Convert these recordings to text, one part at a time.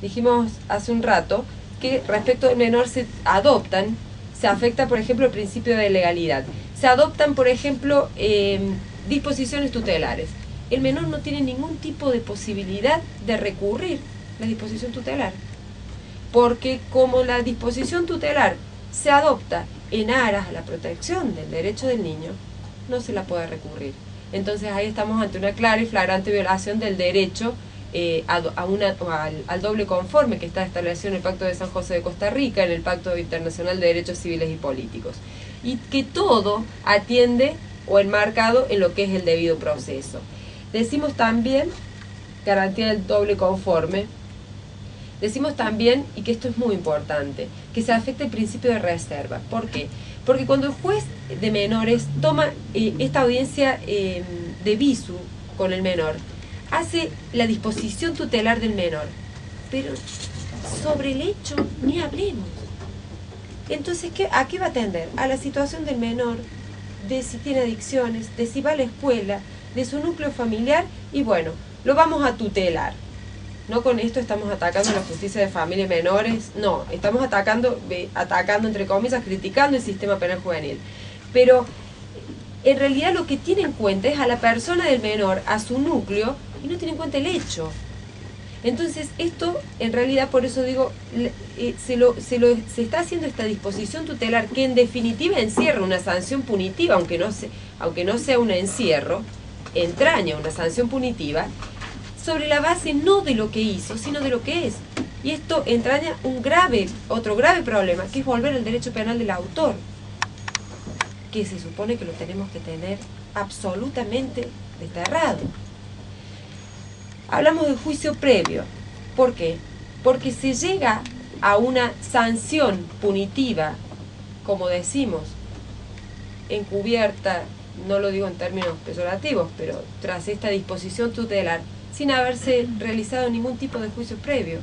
dijimos hace un rato que respecto del menor se afecta, por ejemplo, el principio de legalidad. Se adoptan, por ejemplo, disposiciones tutelares. El menor no tiene ningún tipo de posibilidad de recurrir la disposición tutelar, porque como la disposición tutelar se adopta en aras a la protección del derecho del niño, no se la puede recurrir. Entonces ahí estamos ante una clara y flagrante violación del derecho al doble conforme que está establecido en el Pacto de San José de Costa Rica, en el Pacto Internacional de Derechos Civiles y Políticos, y que todo atiende o enmarcado en lo que es el debido proceso. Decimos también garantía del doble conforme. Decimos también, y que esto es muy importante, que se afecta el principio de reserva. ¿Por qué? Porque cuando el juez de menores toma esta audiencia de visu con el menor, hace la disposición tutelar del menor, pero sobre el hecho ni hablemos. Entonces, ¿a qué va a atender? A la situación del menor, de si tiene adicciones, de si va a la escuela, de su núcleo familiar, y bueno, lo vamos a tutelar. No con esto estamos atacando la justicia de familia y menores, no, estamos atacando entre comillas, criticando el sistema penal juvenil. Pero en realidad lo que tiene en cuenta es a la persona del menor, a su núcleo, y no tiene en cuenta el hecho. Entonces esto, en realidad, por eso digo, se está haciendo esta disposición tutelar que en definitiva encierra una sanción punitiva, aunque no sea un encierro, entraña una sanción punitiva, sobre la base no de lo que hizo, sino de lo que es. Y esto entraña otro grave problema, que es volver al derecho penal del autor, que se supone que lo tenemos que tener absolutamente desterrado. Hablamos de juicio previo. ¿Por qué? Porque se llega a una sanción punitiva, como decimos, encubierta, no lo digo en términos peyorativos, pero tras esta disposición tutelar, sin haberse realizado ningún tipo de juicio previo.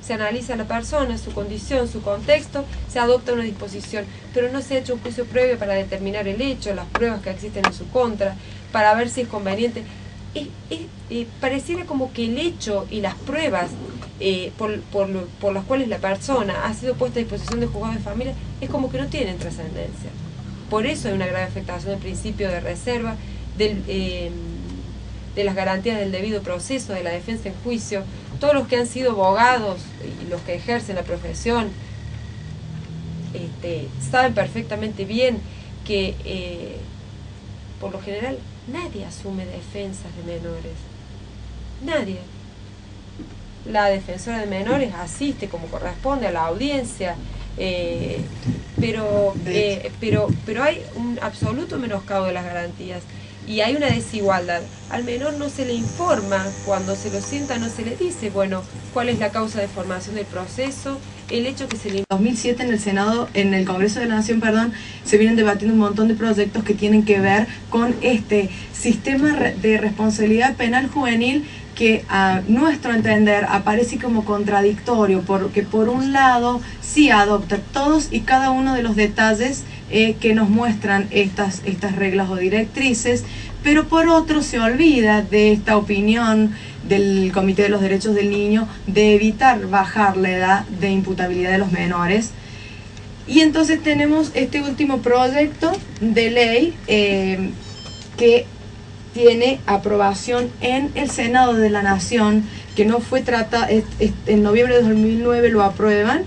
Se analiza a la persona, su condición, su contexto, se adopta una disposición, pero no se ha hecho un juicio previo para determinar el hecho, las pruebas que existen en su contra, para ver si es conveniente. Pareciera como que el hecho y las pruebas por las cuales la persona ha sido puesta a disposición del juzgado de familia es como que no tienen trascendencia. Por eso hay una grave afectación del principio de reserva, de las garantías del debido proceso, de la defensa en juicio. Todos los que han sido abogados y los que ejercen la profesión saben perfectamente bien que por lo general nadie asume defensas de menores. Nadie. La defensora de menores asiste como corresponde a la audiencia, pero hay un absoluto menoscabo de las garantías. Y hay una desigualdad. Al menor no se le informa, cuando se lo sienta no se le dice, bueno, cuál es la causa de formación del proceso, el hecho que se le... En 2007 en el Senado, en el Congreso de la Nación, perdón, se vienen debatiendo un montón de proyectos que tienen que ver con este sistema de responsabilidad penal juvenil que a nuestro entender aparece como contradictorio, porque por un lado sí adopta todos y cada uno de los detalles que nos muestran estas reglas o directrices, pero por otro se olvida de esta opinión del Comité de los Derechos del Niño de evitar bajar la edad de imputabilidad de los menores. Y entonces tenemos este último proyecto de ley que tiene aprobación en el Senado de la Nación, que no fue tratado, en noviembre de 2009 lo aprueban,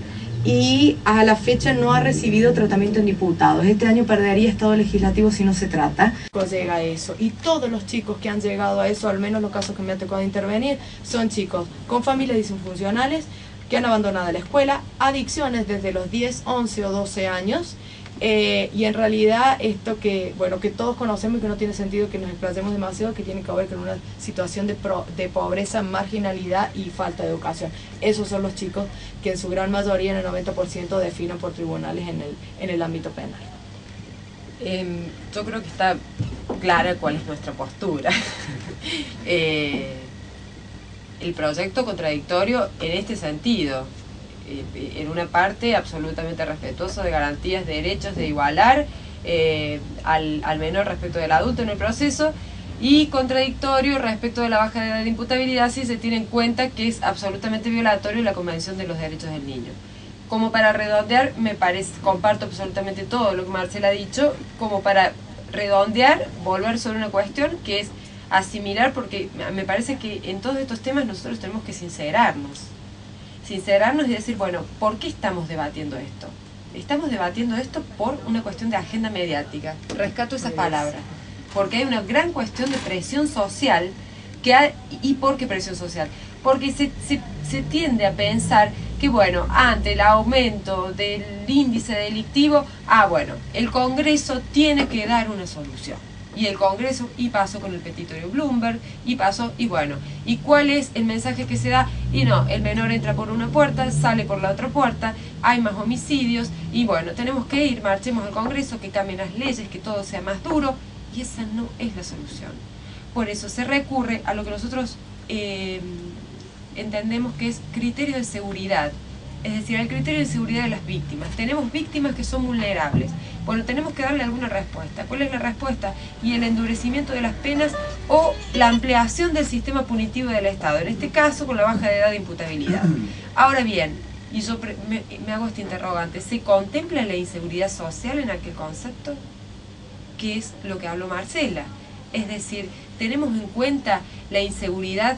y a la fecha no ha recibido tratamiento en diputados. Este año perdería estado legislativo si no se trata. Llega a eso, y todos los chicos que han llegado a eso, al menos los casos que me ha tocado intervenir, son chicos con familias disfuncionales, que han abandonado la escuela, adicciones desde los 10, 11 o 12 años, y en realidad esto que todos conocemos y que no tiene sentido que nos explayemos demasiado, que tiene que ver con una situación de pobreza, marginalidad y falta de educación. Esos son los chicos que en su gran mayoría, en el 90%, definen por tribunales en el ámbito penal. Yo creo que está clara cuál es nuestra postura. El proyecto contradictorio en este sentido, en una parte absolutamente respetuoso de garantías de derechos, de igualar al menor respecto del adulto en el proceso, Y contradictorio respecto de la baja de edad de imputabilidad si se tiene en cuenta que es absolutamente violatorio la Convención de los Derechos del Niño. Como para redondear, me parece, comparto absolutamente todo lo que Marcela ha dicho, como para redondear, volver sobre una cuestión que es asimilar, porque me parece que en todos estos temas nosotros tenemos que sincerarnos y decir, bueno, ¿por qué estamos debatiendo esto? Estamos debatiendo esto por una cuestión de agenda mediática, rescato esas palabras, porque hay una gran cuestión de presión social, ¿y por qué presión social? Porque se tiende a pensar que, bueno, ante el aumento del índice delictivo, bueno, el Congreso tiene que dar una solución. Y el Congreso, y pasó con el petitorio Bloomberg, y pasó, y bueno, ¿y cuál es el mensaje que se da? Y no, el menor entra por una puerta, sale por la otra puerta, hay más homicidios, y bueno, tenemos que ir, marchemos al Congreso, que cambien las leyes, que todo sea más duro, y esa no es la solución. Por eso se recurre a lo que nosotros entendemos que es criterio de seguridad, es decir, al criterio de seguridad de las víctimas. Tenemos víctimas que son vulnerables. Bueno, tenemos que darle alguna respuesta. ¿Cuál es la respuesta? Y el endurecimiento de las penas o la ampliación del sistema punitivo del Estado, en este caso con la baja de edad de imputabilidad. Ahora bien, y yo me hago este interrogante, ¿se contempla la inseguridad social en aquel concepto? Que es lo que habló Marcela. Es decir, tenemos en cuenta la inseguridad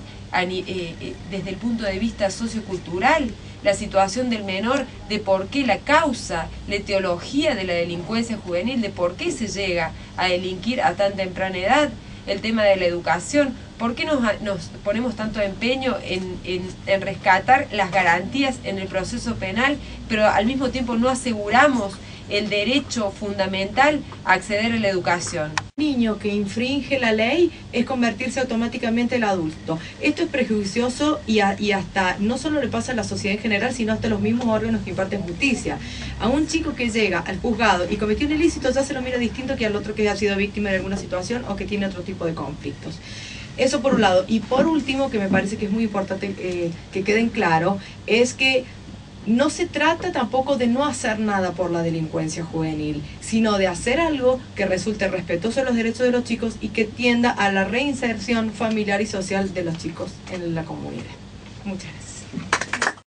desde el punto de vista sociocultural, la situación del menor, de por qué la causa, la etiología de la delincuencia juvenil, de por qué se llega a delinquir a tan temprana edad, el tema de la educación, por qué nos ponemos tanto empeño en rescatar las garantías en el proceso penal, pero al mismo tiempo no aseguramos el derecho fundamental a acceder a la educación. Niño que infringe la ley es convertirse automáticamente en adulto. Esto es prejuicioso y hasta no solo le pasa a la sociedad en general, sino hasta los mismos órganos que imparten justicia. A un chico que llega al juzgado y cometió un ilícito ya se lo mira distinto que al otro que ha sido víctima de alguna situación o que tiene otro tipo de conflictos. Eso por un lado. Y por último, que me parece que es muy importante que queden claro, es que no se trata tampoco de no hacer nada por la delincuencia juvenil, sino de hacer algo que resulte respetuoso de los derechos de los chicos y que tienda a la reinserción familiar y social de los chicos en la comunidad. Muchas gracias.